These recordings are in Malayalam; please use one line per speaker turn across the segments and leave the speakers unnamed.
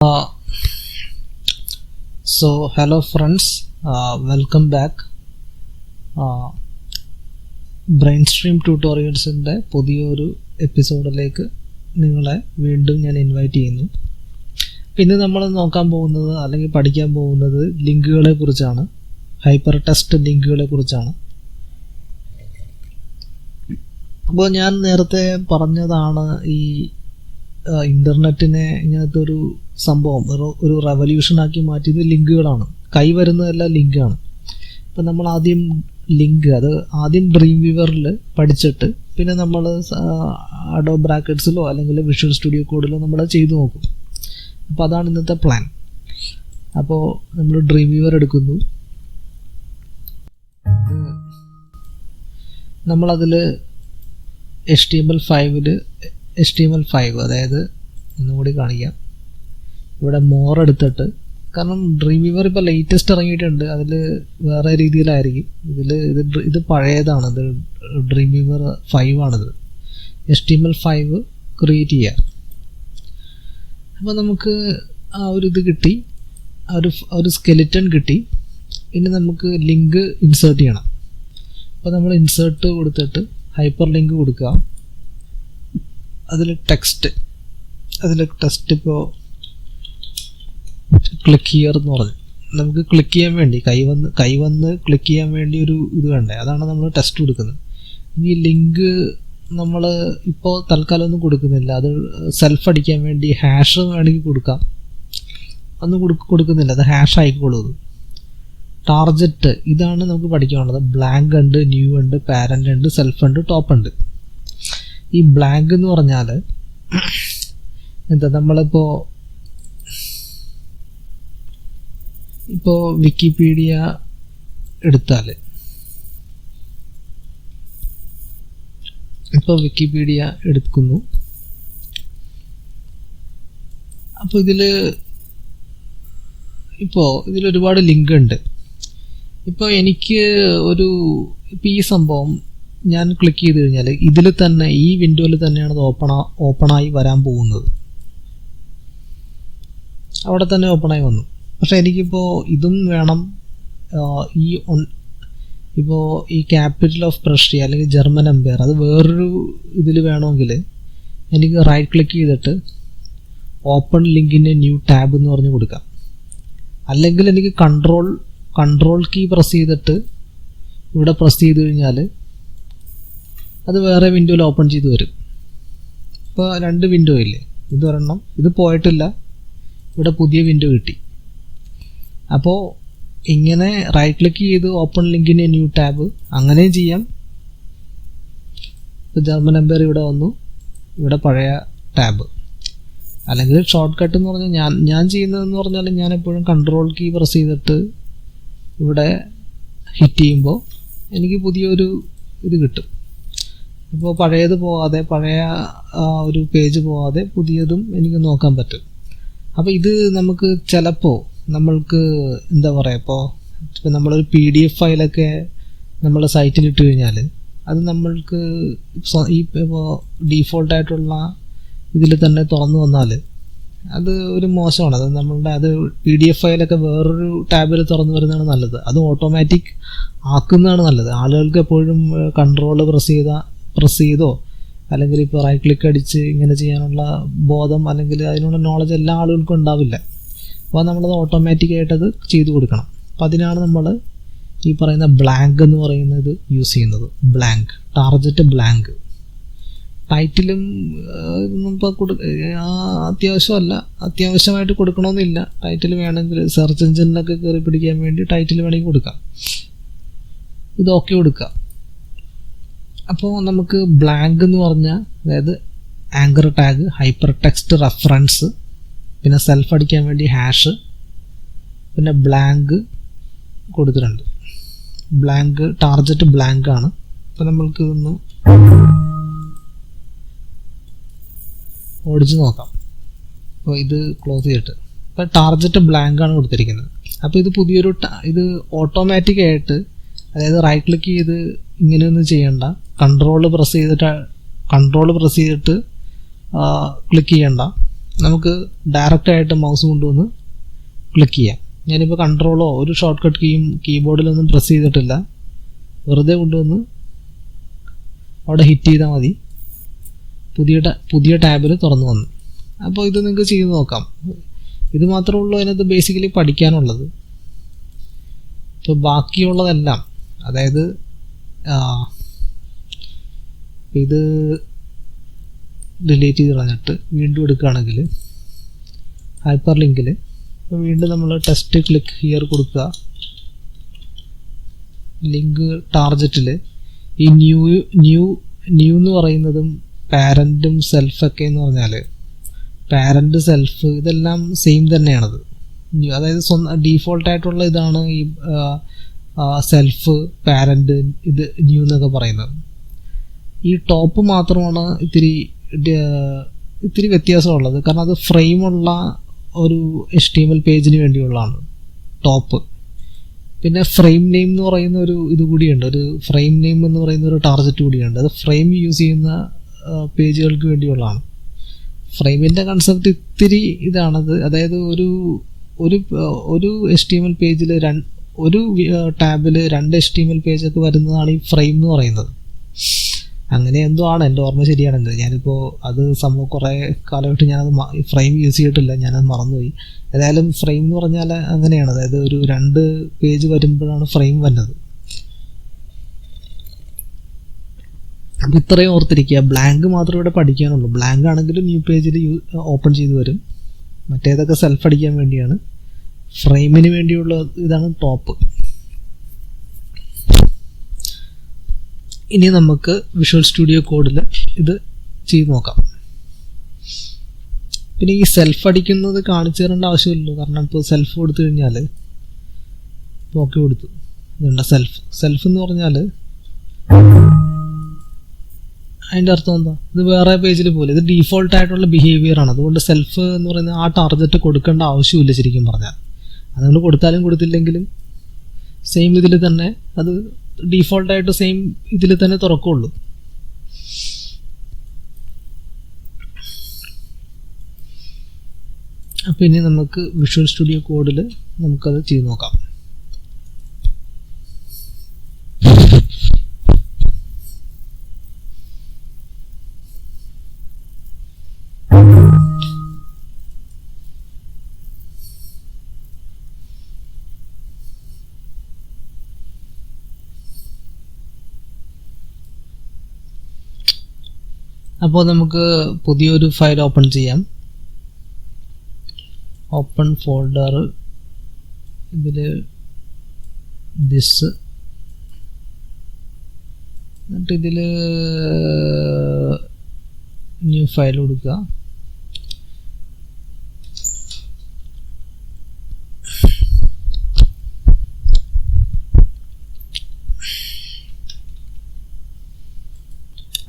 Uh, hello friends, welcome back. Brain stream ട്യൂട്ടോറിയൽസിൻ്റെ പുതിയൊരു എപ്പിസോഡിലേക്ക് നിങ്ങളെ വീണ്ടും ഞാൻ ഇൻവൈറ്റ് ചെയ്യുന്നു. ഇന്ന് നമ്മൾ നോക്കാൻ പോകുന്നത് അല്ലെങ്കിൽ പഠിക്കാൻ പോകുന്നത് ലിങ്കുകളെ കുറിച്ചാണ്, ഹൈപ്പർ ടെക്സ്റ്റ് ലിങ്കുകളെ കുറിച്ചാണ്. അപ്പോൾ ഞാൻ നേരത്തെ പറഞ്ഞതാണ്, ഈ ഇൻ്റർനെറ്റിനെ ഇങ്ങനത്തെ ഒരു സംഭവം ഒരു റെവല്യൂഷനാക്കി മാറ്റിയത് ലിങ്കുകളാണ്. കൈ വരുന്നതെല്ലാം ലിങ്കാണ്. ഇപ്പം നമ്മൾ ആദ്യം ഡ്രീം വീവറിൽ പഠിച്ചിട്ട് പിന്നെ നമ്മൾ അഡോബ് ബ്രാക്കറ്റ്സിലോ അല്ലെങ്കിൽ വിഷ്വൽ സ്റ്റുഡിയോ കോഡിലോ നമ്മൾ ചെയ്തു നോക്കും. അപ്പോൾ അതാണ് ഇന്നത്തെ പ്ലാൻ. അപ്പോൾ നമ്മൾ ഡ്രീം വീവർ എടുക്കുന്നു, നമ്മളതിൽ HTML5 അതായത് ഒന്നുകൂടി കാണിക്കാം. ഇവിടെ മോർ എടുത്തിട്ട്, കാരണം ഡ്രീം വീവർ ഇപ്പോൾ ലേറ്റസ്റ്റ് ഇറങ്ങിയിട്ടുണ്ട്, അതിൽ വേറെ രീതിയിലായിരിക്കും. ഇത് പഴയതാണ്, ഇത് ഡ്രീം വീവർ 5 ആണിത്. HTML5 ക്രിയേറ്റ് ചെയ്യാം. അപ്പോൾ നമുക്ക് ആ ഒരു ഇത് കിട്ടി, ഒരു സ്കെലിറ്റൺ കിട്ടി. ഇനി നമുക്ക് ലിങ്ക് ഇൻസേർട്ട് ചെയ്യണം. അപ്പോൾ നമ്മൾ ഇൻസേർട്ട് കൊടുത്തിട്ട് ഹൈപ്പർ ലിങ്ക് കൊടുക്കുക. അതിൽ ടെക്സ്റ്റ് ഇപ്പോൾ ക്ലിക്ക് ഹിയർ എന്ന് പറഞ്ഞു, നമുക്ക് ക്ലിക്ക് ചെയ്യാൻ വേണ്ടി കൈ വന്ന് ക്ലിക്ക് ചെയ്യാൻ വേണ്ടി ഒരു ഇത് വേണ്ടേ, അതാണ് നമ്മൾ ടെക്സ്റ്റ് കൊടുക്കുന്നത്. ഈ ലിങ്ക് നമ്മൾ ഇപ്പോൾ തൽക്കാലം ഒന്നും കൊടുക്കുന്നില്ല, അത് സെൽഫ് അടിക്കാൻ വേണ്ടി ഹാഷ് വേണമെങ്കിൽ കൊടുക്കാം. ഒന്നും കൊടുക്കുന്നില്ല, അത് ഹാഷ് ആയിക്കോളൂ. ടാർജറ്റ് ഇതാണ് നമുക്ക് പഠിക്കാനുള്ളത്. ബ്ലാങ്ക് ഉണ്ട്, ന്യൂ ഉണ്ട്, പാരൻ്റ് ഉണ്ട്, സെൽഫ് ഉണ്ട്, ടോപ്പ് ഉണ്ട്. ഈ ബ്ലാങ്ക് എന്ന് പറഞ്ഞാൽ എന്താ, നമ്മളിപ്പോൾ വിക്കിപീഡിയ എടുത്താൽ, വിക്കിപീഡിയ എടുക്കുന്നു. അപ്പോൾ ഇതിലൊരുപാട് ലിങ്ക് ഉണ്ട്. ഇപ്പോൾ എനിക്ക് ഈ സംഭവം ഞാൻ ക്ലിക്ക് ചെയ്ത് കഴിഞ്ഞാൽ ഇതിൽ തന്നെ, ഈ വിൻഡോയിൽ തന്നെയാണ് അത് ഓപ്പണായി വരാൻ പോകുന്നത്. അവിടെ തന്നെ ഓപ്പണായി വന്നു. പക്ഷേ എനിക്കിപ്പോൾ ഇതും വേണം. ഈ ക്യാപിറ്റൽ ഓഫ് പ്രഷ്യ അല്ലെങ്കിൽ ജർമ്മൻ എംപയർ അത് വേറൊരു ഇതിൽ വേണമെങ്കിൽ എനിക്ക് റൈറ്റ് ക്ലിക്ക് ചെയ്തിട്ട് ഓപ്പൺ ലിങ്കിൻ്റെ ന്യൂ ടാബ് എന്ന് പറഞ്ഞ് കൊടുക്കാം. അല്ലെങ്കിൽ എനിക്ക് കൺട്രോൾ കീ പ്രസ് ചെയ്തിട്ട് ഇവിടെ പ്രസ് ചെയ്ത് കഴിഞ്ഞാൽ അത് വേറെ വിൻഡോയിൽ ഓപ്പൺ ചെയ്ത് വരും. ഇപ്പോൾ 2 വിൻഡോ ഇല്ലേ, ഇതൊരെണ്ണം, ഇത് പോയിട്ടില്ല, ഇവിടെ പുതിയ വിൻഡോ കിട്ടി. അപ്പോൾ ഇങ്ങനെ റൈറ്റ് ക്ലിക്ക് ചെയ്ത് ഓപ്പൺ ലിങ്കിൻ്റെ ന്യൂ ടാബ് അങ്ങനെയും ചെയ്യാം. ഇപ്പോൾ ജർമ്മൻ എംപയർ ഇവിടെ വന്നു, ഇവിടെ പഴയ ടാബ്. അല്ലെങ്കിൽ ഷോർട്ട് കട്ട് എന്ന് പറഞ്ഞാൽ ഞാൻ ചെയ്യുന്നതെന്ന് പറഞ്ഞാൽ ഞാൻ എപ്പോഴും കൺട്രോൾ കീ പ്രസ് ചെയ്തിട്ട് ഇവിടെ ഹിറ്റ് ചെയ്യുമ്പോൾ എനിക്ക് പുതിയൊരു ഇത് കിട്ടും. ഇപ്പോൾ പഴയത് പോവാതെ, പഴയ ഒരു പേജ് പോവാതെ പുതിയതും എനിക്ക് നോക്കാൻ പറ്റും. അപ്പോൾ ഇത് നമുക്ക് ചിലപ്പോൾ നമ്മൾക്ക് എന്താ പറയുക, ഇപ്പോൾ നമ്മളൊരു PDF ഫയലൊക്കെ നമ്മളെ സൈറ്റിൽ ഇട്ട് കഴിഞ്ഞാൽ അത് നമ്മൾക്ക് ഇപ്പോൾ ഡീഫോൾട്ടായിട്ടുള്ള ഇതിൽ തന്നെ തുറന്നു വന്നാൽ അത് ഒരു മോശമാണ്. അത് PDF ഫയലൊക്കെ വേറൊരു ടാബിൽ തുറന്നു വരുന്നതാണ് നല്ലത്. അത് ഓട്ടോമാറ്റിക് ആക്കുന്നതാണ് നല്ലത്. ആളുകൾക്ക് എപ്പോഴും കൺട്രോൾ പ്രസ് ചെയ്തോ അല്ലെങ്കിൽ ഇപ്പോൾ റൈറ്റ് ക്ലിക്ക് അടിച്ച് ഇങ്ങനെ ചെയ്യാനുള്ള ബോധം അല്ലെങ്കിൽ അതിനുള്ള നോളജ് എല്ലാ ആളുകൾക്കും ഉണ്ടാവില്ല. അപ്പോൾ നമ്മളത് ഓട്ടോമാറ്റിക്കായിട്ടത് ചെയ്തു കൊടുക്കണം. അപ്പം അതിനാണ് നമ്മൾ ഈ പറയുന്ന ബ്ലാങ്ക് എന്ന് പറയുന്നത് യൂസ് ചെയ്യുന്നത്. Target blank. ടൈറ്റിലും ഇപ്പോൾ അത്യാവശ്യമായിട്ട് കൊടുക്കണമെന്നില്ല. ടൈറ്റിൽ വേണമെങ്കിൽ സെർച്ച് എഞ്ചിനിലൊക്കെ കയറി പിടിക്കാൻ വേണ്ടി ടൈറ്റിൽ വേണമെങ്കിൽ കൊടുക്കാം. ഇത് ഓക്കെ കൊടുക്കുക. അപ്പോൾ നമുക്ക് ബ്ലാങ്ക് എന്ന് പറഞ്ഞാൽ, അതായത് anchor tag, hyper text reference, പിന്നെ സെൽഫ് അടിക്കാൻ വേണ്ടി ഹാഷ്, പിന്നെ ബ്ലാങ്ക് കൊടുത്തിട്ടുണ്ട്. ടാർജറ്റ് ബ്ലാങ്ക് ആണ്. അപ്പോൾ നമ്മൾക്ക് ഇതൊന്ന് ഓടിച്ച് നോക്കാം. അപ്പോൾ ഇത് ക്ലോസ് ചെയ്തിട്ട്, ഇപ്പോൾ ടാർജറ്റ് ബ്ലാങ്ക് ആണ് കൊടുത്തിരിക്കുന്നത്. അപ്പോൾ ഇത് ഇത് ഓട്ടോമാറ്റിക്കായിട്ട്, അതായത് റൈറ്റ് ക്ലിക്ക് ചെയ്ത് ഇങ്ങനെയൊന്നും ചെയ്യണ്ട, കൺട്രോൾ പ്രസ് ചെയ്തിട്ട് ക്ലിക്ക് ചെയ്യണ്ട, നമുക്ക് ഡയറക്റ്റായിട്ട് മൗസ് കൊണ്ടുവന്ന് ക്ലിക്ക് ചെയ്യാം. ഞാനിപ്പോൾ കൺട്രോളോ ഒരു ഷോർട്ട് കട്ട് കീയും കീബോർഡിലൊന്നും പ്രസ് ചെയ്തിട്ടില്ല. വെറുതെ കൊണ്ടുവന്ന് അവിടെ ഹിറ്റ് ചെയ്താൽ മതി. പുതിയ ടാബിൽ തുറന്നു വന്നു. അപ്പോൾ ഇത് നിങ്ങൾക്ക് ചെയ്ത് നോക്കാം. ഇത് മാത്രമേ ഉള്ളൂ അതിനകത്ത് ബേസിക്കലി പഠിക്കാനുള്ളത്. ഇപ്പോൾ ബാക്കിയുള്ളതെല്ലാം, അതായത് ഇത് ഡിലീറ്റ് ചെയ്ത് കളഞ്ഞിട്ട് വീണ്ടും എടുക്കുകയാണെങ്കിൽ ഹൈപ്പർ ലിങ്കിൽ വീണ്ടും നമ്മൾ ടെസ്റ്റ് ക്ലിക്ക് ഹിയർ കൊടുക്കുക. ലിങ്ക് ടാർജറ്റിൽ ഈ ന്യൂ എന്ന് പറയുന്നതും പാരൻറ്റും സെൽഫൊക്കെ എന്ന് പറഞ്ഞാൽ പാരൻറ്റ് സെൽഫ് ഇതെല്ലാം സെയിം തന്നെയാണത്. അതായത് ഡീഫോൾട്ടായിട്ടുള്ള ഇതാണ് ഈ സെൽഫ്, പാരൻറ്റ്, ഇത് ന്യൂ എന്നൊക്കെ പറയുന്നത്. ഈ ടോപ്പ് മാത്രമാണ് ഇത്തിരി വ്യത്യാസമുള്ളത്. കാരണം അത് ഫ്രെയിമുള്ള ഒരു HTML പേജിന് വേണ്ടിയുള്ളതാണ് ടോപ്പ്. പിന്നെ ഫ്രെയിം നെയിം എന്ന് പറയുന്ന ഒരു ഇത് കൂടിയുണ്ട്. ഒരു ഫ്രെയിം നെയിം എന്ന് പറയുന്ന ഒരു ടാർജറ്റ് കൂടിയുണ്ട്. അത് ഫ്രെയിം യൂസ് ചെയ്യുന്ന പേജുകൾക്ക് വേണ്ടിയുള്ളതാണ്. ഫ്രെയിമിൻ്റെ കൺസെപ്റ്റ് ഇത്തിരി ഇതാണത്. അതായത് ഒരു HTML പേജിൽ ഒരു ടാബിൽ 2 HTML പേജൊക്കെ വരുന്നതാണ് ഈ ഫ്രെയിം എന്ന് പറയുന്നത്. അങ്ങനെ എന്തോ ആണ്, എൻ്റെ ഓർമ്മ ശരിയാണെങ്കിൽ. ഞാനിപ്പോൾ അത് കുറേ കാലമായിട്ട് ഞാനത് ഫ്രെയിം യൂസ് ചെയ്തിട്ടില്ല, ഞാനത് മറന്നുപോയി. ഏതായാലും ഫ്രെയിം എന്ന് പറഞ്ഞാൽ അങ്ങനെയാണ്. അതായത് ഒരു 2 പേജ് വരുമ്പോഴാണ് ഫ്രെയിം വരുന്നത്. അപ്പോൾ ഇത്രയും ഓർത്തിരിക്കുക. ബ്ലാങ്ക് മാത്രമേ ഇവിടെ പഠിക്കാനുള്ളൂ. ബ്ലാങ്ക് ആണെങ്കിലും ന്യൂ പേജിൽ ഓപ്പൺ ചെയ്ത് വരും. മറ്റേതൊക്കെ സെൽഫ് അടിക്കാൻ വേണ്ടിയാണ്. ഫ്രെയിമിന് വേണ്ടിയുള്ള ഇതാണ് ടോപ്പ്. ഇനി നമുക്ക് വിഷ്വൽ സ്റ്റുഡിയോ കോഡിൽ ഇത് ചെയ്ത് നോക്കാം. പിന്നെ ഈ സെൽഫ് അടിക്കുന്നത് കാണിച്ചു തരേണ്ട ആവശ്യമില്ലല്ലോ. കാരണം ഇപ്പോൾ സെൽഫ് കൊടുത്തു കഴിഞ്ഞാൽ ഓക്കെ കൊടുത്തു, ഇതുണ്ട് സെൽഫ് എന്ന് പറഞ്ഞാൽ അതിൻ്റെ അർത്ഥം എന്താ? ഇത് വേറെ പേജിൽ പോലെ ഇത് ഡീഫോൾട്ടായിട്ടുള്ള ബിഹേവിയർ ആണ്. അതുകൊണ്ട് സെൽഫ് എന്ന് പറയുന്ന ആ ടാർഗറ്റ് കൊടുക്കേണ്ട ആവശ്യമില്ല ശരിക്കും പറഞ്ഞാൽ. അതുകൊണ്ട് കൊടുത്താലും കൊടുത്തില്ലെങ്കിലും സെയിം ഇതിൽ തന്നെ അത് ഡീഫോൾട്ടായിട്ട് സെയിം ഇതിൽ തന്നെ തുറക്കുള്ളൂ. അപ്പം ഇനി നമുക്ക് വിഷ്വൽ സ്റ്റുഡിയോ കോഡിൽ നമുക്കത് ചെയ്ത് നോക്കാം. അപ്പോൾ നമുക്ക് പുതിയൊരു ഫയൽ ഓപ്പൺ ചെയ്യാം. ഓപ്പൺ ഫോൾഡർ, ഇതിൽ ദിസ്, എന്നിട്ട് ഇതിൽ ന്യൂ ഫയൽ കൊടുക്കുക.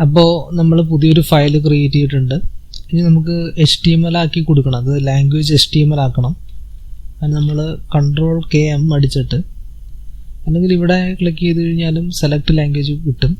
അപ്പോൾ നമ്മൾ പുതിയൊരു ഫയൽ ക്രിയേറ്റ് ചെയ്തിട്ടുണ്ട്. ഇനി നമുക്ക് HTML ആക്കി കൊടുക്കണം. അത് ലാംഗ്വേജ് HTML ആക്കണം. അത് നമ്മൾ Ctrl+K+M അടിച്ചിട്ട്, അല്ലെങ്കിൽ ഇവിടെ ക്ലിക്ക് ചെയ്ത് കഴിഞ്ഞാലും സെലക്ട് ലാംഗ്വേജ് കിട്ടും.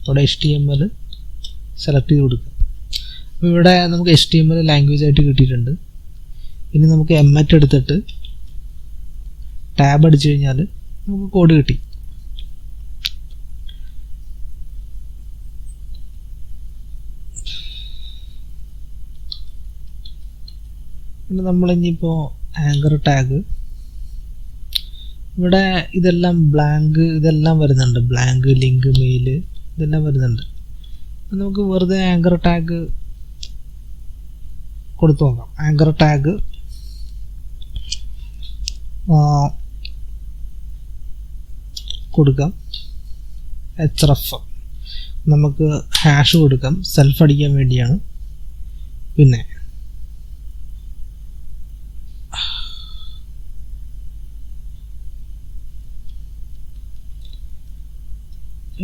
അവിടെ HTML സെലക്ട് ചെയ്ത് കൊടുക്കുക. അപ്പോൾ ഇവിടെ നമുക്ക് HTML ലാംഗ്വേജ് ആയിട്ട് കിട്ടിയിട്ടുണ്ട്. ഇനി നമുക്ക് എംഎറ്റ് എടുത്തിട്ട് ടാബ് അടിച്ചു കഴിഞ്ഞാൽ നമുക്ക് കോഡ് കിട്ടി. പിന്നെ നമ്മളിനിപ്പോൾ ആങ്കർ ടാഗ്, ഇവിടെ ഇതെല്ലാം ബ്ലാങ്ക്, ഇതെല്ലാം വരുന്നുണ്ട്. ബ്ലാങ്ക്, ലിങ്ക്, മെയിൽ ഇതെല്ലാം വരുന്നുണ്ട്. നമുക്ക് വെറുതെ ആങ്കർ ടാഗ് കൊടുത്തു നോക്കാം. ആങ്കർ ടാഗ് കൊടുക്കാം. href, നമുക്ക് ഹാഷ് കൊടുക്കാം. സെൽഫ് അടിക്കാൻ വേണ്ടിയാണ്. പിന്നെ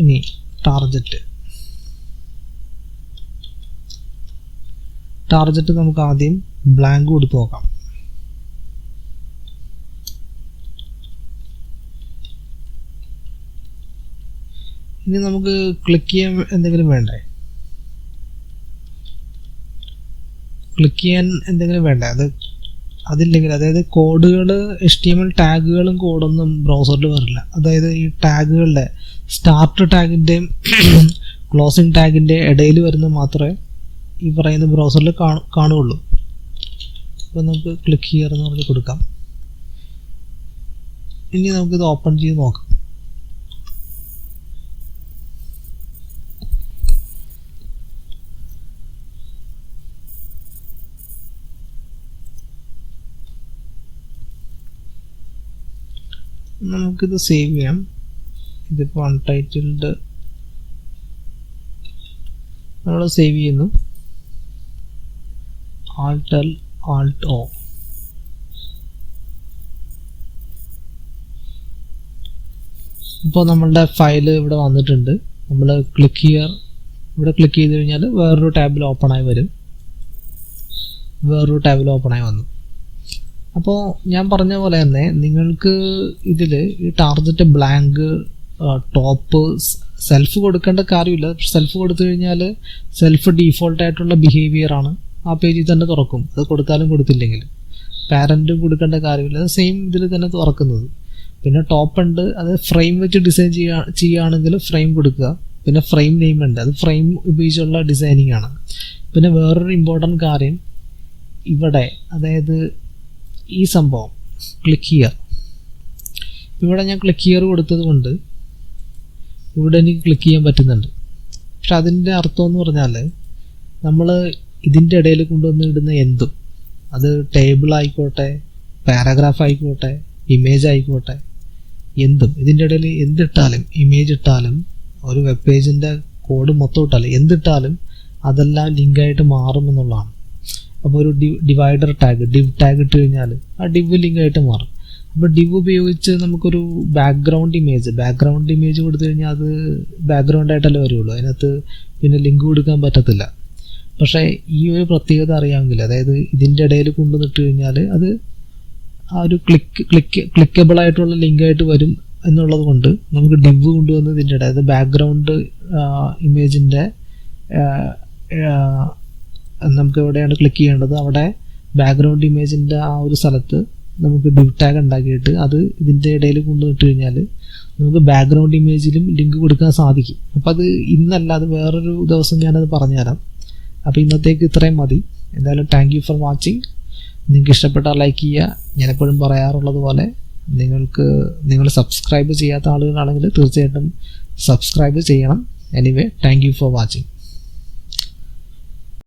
ഇനി ടാർജറ്റ് നമുക്ക് ആദ്യം ബ്ലാങ്ക് കൊടുത്ത് നോക്കാം. ഇനി നമുക്ക് ക്ലിക്ക് ചെയ്യാൻ എന്തെങ്കിലും വേണ്ടേ? ക്ലിക്ക് ചെയ്യാൻ എന്തെങ്കിലും വേണ്ടേ? അതില്ലെങ്കിൽ, അതായത് കോഡുകൾ, HTML ടാഗുകളും കോഡൊന്നും ബ്രൗസറിൽ വരില്ല. അതായത് ഈ ടാഗുകളുടെ സ്റ്റാർട്ട് ടാഗിൻ്റെയും ക്ലോസിംഗ് ടാഗിൻ്റെ ഇടയിൽ വരുന്ന മാത്രമേ ഈ പറയുന്ന ബ്രൗസറിൽ കാണുകയുള്ളൂ. അപ്പോൾ നമുക്ക് ക്ലിക്ക് ഹിയർ എന്ന് പറഞ്ഞ് കൊടുക്കാം. ഇനി നമുക്കിത് ഓപ്പൺ ചെയ്ത് നോക്കാം. നമുക്കിത് സേവ് ചെയ്യാം. ഇതിപ്പോൾ അൺടൈറ്റിൽഡ് നമ്മൾ സേവ് ചെയ്യുന്നു. Alt-O. ഇപ്പോൾ നമ്മളുടെ ഫയൽ ഇവിടെ വന്നിട്ടുണ്ട്. നമ്മൾ ക്ലിക്ക് ഹിയർ, ഇവിടെ ക്ലിക്ക് ചെയ്ത് കഴിഞ്ഞാൽ വേറൊരു ടാബിൽ ഓപ്പണായി വരും. വന്നു. അപ്പോൾ ഞാൻ പറഞ്ഞ പോലെ തന്നെ നിങ്ങൾക്ക് ഇതിൽ ഈ ടാർഗറ്റ് ബ്ലാങ്ക്, ടോപ്പ്, സെൽഫ് കൊടുക്കേണ്ട കാര്യമില്ല. സെൽഫ് കൊടുത്തു കഴിഞ്ഞാൽ സെൽഫ് ഡീഫോൾട്ടായിട്ടുള്ള ബിഹേവിയറാണ്, ആ പേജിൽ തന്നെ തുറക്കും. അത് കൊടുത്താലും കൊടുത്തില്ലെങ്കിൽ പാരൻറ്റും കൊടുക്കേണ്ട കാര്യമില്ല. അത് സെയിം ഇതിൽ തന്നെ തുറക്കുന്നത്. പിന്നെ ടോപ്പ് ഉണ്ട്, അത് ഫ്രെയിം വെച്ച് ഡിസൈൻ ചെയ്യുകയാണെങ്കിൽ ഫ്രെയിം കൊടുക്കുക. പിന്നെ ഫ്രെയിം നെയിം ഉണ്ട്, അത് ഫ്രെയിം ഉപയോഗിച്ചുള്ള ഡിസൈനിങ് ആണ്. പിന്നെ വേറൊരു ഇമ്പോർട്ടൻറ്റ് കാര്യം ഇവിടെ, അതായത് ഈ സംഭവം ക്ലിക്ക് ഹിയർ, ഇവിടെ ഞാൻ ക്ലിക്ക് ഹിയർ കൊടുത്തത് കൊണ്ട് ഇവിടെ എനിക്ക് ക്ലിക്ക് ചെയ്യാൻ പറ്റുന്നുണ്ട്. പക്ഷെ അതിൻ്റെ അർത്ഥം എന്ന് പറഞ്ഞാൽ നമ്മൾ ഇതിൻ്റെ ഇടയിൽ കൊണ്ടുവന്ന് ഇടുന്ന എന്തും, അത് ടേബിൾ ആയിക്കോട്ടെ, പാരഗ്രാഫ് ആയിക്കോട്ടെ, ഇമേജ് ആയിക്കോട്ടെ, എന്തും ഇതിൻ്റെ ഇടയിൽ എന്തിട്ടാലും, ഇമേജ് ഇട്ടാലും, ഒരു വെബ് പേജിൻ്റെ കോഡ് മൊത്തം ഇട്ടാലും, എന്തിട്ടാലും അതെല്ലാം ലിങ്കായിട്ട് മാറുമെന്നുള്ളതാണ്. അപ്പോൾ ഒരു ഡിവൈഡർ ടാഗ്, ഡിവ് ടാഗ് ഇട്ട് കഴിഞ്ഞാൽ ആ ഡിവ് ലിങ്കായിട്ട് മാറും. അപ്പോൾ ഡിവ് ഉപയോഗിച്ച് നമുക്കൊരു ബാക്ക്ഗ്രൗണ്ട് ഇമേജ് കൊടുത്തു കഴിഞ്ഞാൽ അത് ബാക്ക്ഗ്രൗണ്ടായിട്ടല്ലേ വരുള്ളൂ, അതിനകത്ത് പിന്നെ ലിങ്ക് കൊടുക്കാൻ പറ്റത്തില്ല. പക്ഷേ ഈ ഒരു പ്രത്യേകത അറിയാമെങ്കിൽ, അതായത് ഇതിൻ്റെ ഇടയിൽ കൊണ്ടുവന്നിട്ട് കഴിഞ്ഞാൽ അത് ആ ഒരു ക്ലിക്കബിൾ ആയിട്ടുള്ള ലിങ്കായിട്ട് വരും എന്നുള്ളത് കൊണ്ട് നമുക്ക് ഡിവ് കൊണ്ടുവന്ന് ഇതിൻ്റെ ഇടയിൽ, അതായത് ബാക്ക്ഗ്രൗണ്ട് ഇമേജിൻ്റെ നമുക്ക് എവിടെയാണ് ക്ലിക്ക് ചെയ്യേണ്ടത്, അവിടെ ബാക്ക്ഗ്രൗണ്ട് ഇമേജിൻ്റെ ആ ഒരു സ്ഥലത്ത് നമുക്ക് ഡിവ് ടാഗ് ഉണ്ടാക്കിയിട്ട് അത് ഇതിൻ്റെ ഇടയിൽ കൊണ്ടുവന്നിട്ട് കഴിഞ്ഞാൽ നമുക്ക് ബാക്ക്ഗ്രൗണ്ട് ഇമേജിലും ലിങ്ക് കൊടുക്കാൻ സാധിക്കും. അപ്പോൾ അത് ഇന്നല്ല, അത് വേറൊരു ദിവസം ഞാനത് പറഞ്ഞുതരാം. അപ്പോൾ ഇന്നത്തേക്ക് ഇത്രയും മതി. എന്തായാലും താങ്ക് യു ഫോർ വാച്ചിങ്. നിങ്ങൾക്ക് ഇഷ്ടപ്പെട്ടാൽ ലൈക്ക് ചെയ്യുക. ഞാനെപ്പോഴും പറയാറുള്ളത് പോലെ നിങ്ങൾ സബ്സ്ക്രൈബ് ചെയ്യാത്ത ആളുകളാണെങ്കിൽ തീർച്ചയായിട്ടും സബ്സ്ക്രൈബ് ചെയ്യണം. Anyway, thank you for watching.